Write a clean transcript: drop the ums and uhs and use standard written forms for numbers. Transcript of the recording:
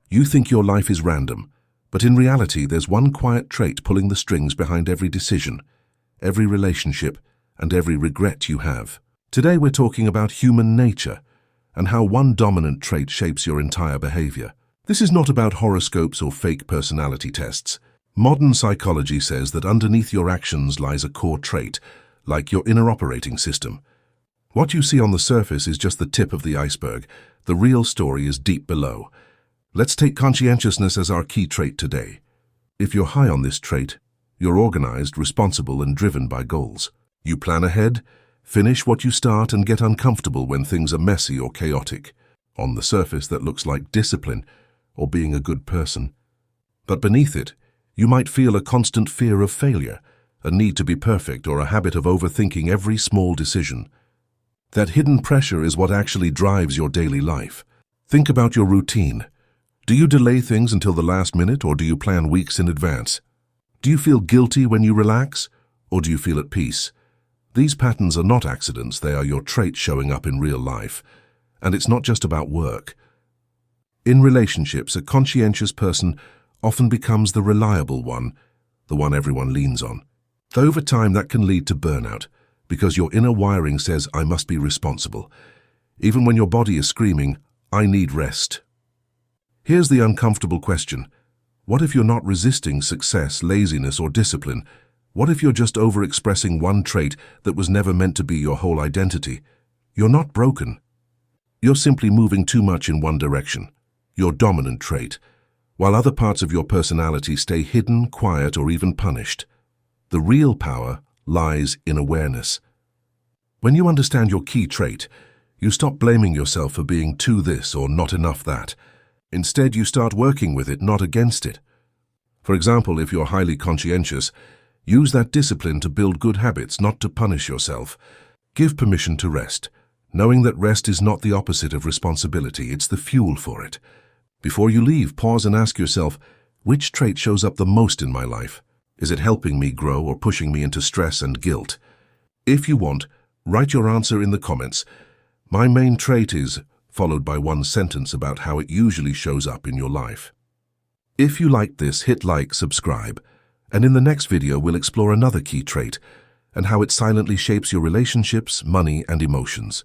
You think your life is random, but in reality there's one quiet trait pulling the strings behind every decision, every relationship, and every regret you have. Today we're talking about human nature and how one dominant trait shapes your entire behavior. This is not about horoscopes or fake personality tests. Modern psychology says that underneath your actions lies a core trait, like your inner operating system. What you see on the surface is just the tip of the iceberg. The real story is deep below. Let's take conscientiousness as our key trait today. If you're high on this trait, you're organized, responsible, and driven by goals. You plan ahead, finish what you start, and get uncomfortable when things are messy or chaotic. On the surface, that looks like discipline or being a good person. But beneath it, you might feel a constant fear of failure, a need to be perfect, or a habit of overthinking every small decision. That hidden pressure is what actually drives your daily life. Think about your routine. Do you delay things until the last minute, or do you plan weeks in advance? Do you feel guilty when you relax, or do you feel at peace? These patterns are not accidents, they are your traits showing up in real life. And it's not just about work. In relationships, a conscientious person often becomes the reliable one, the one everyone leans on. Over time, that can lead to burnout, because your inner wiring says, I must be responsible, even when your body is screaming, I need rest. Here's the uncomfortable question. What if you're not resisting success, laziness, or discipline? What if you're just overexpressing one trait that was never meant to be your whole identity? You're not broken. You're simply moving too much in one direction, your dominant trait, while other parts of your personality stay hidden, quiet, or even punished. The real power lies in awareness. When you understand your key trait, you stop blaming yourself for being too this or not enough that. Instead, you start working with it, not against it. For example, if you're highly conscientious, use that discipline to build good habits, not to punish yourself. Give permission to rest, knowing that rest is not the opposite of responsibility, it's the fuel for it. Before you leave, pause and ask yourself, which trait shows up the most in my life? Is it helping me grow or pushing me into stress and guilt? If you want, write your answer in the comments. My main trait is, followed by one sentence about how it usually shows up in your life. If you liked this, hit like, subscribe, and in the next video we'll explore another key trait and how it silently shapes your relationships, money, and emotions.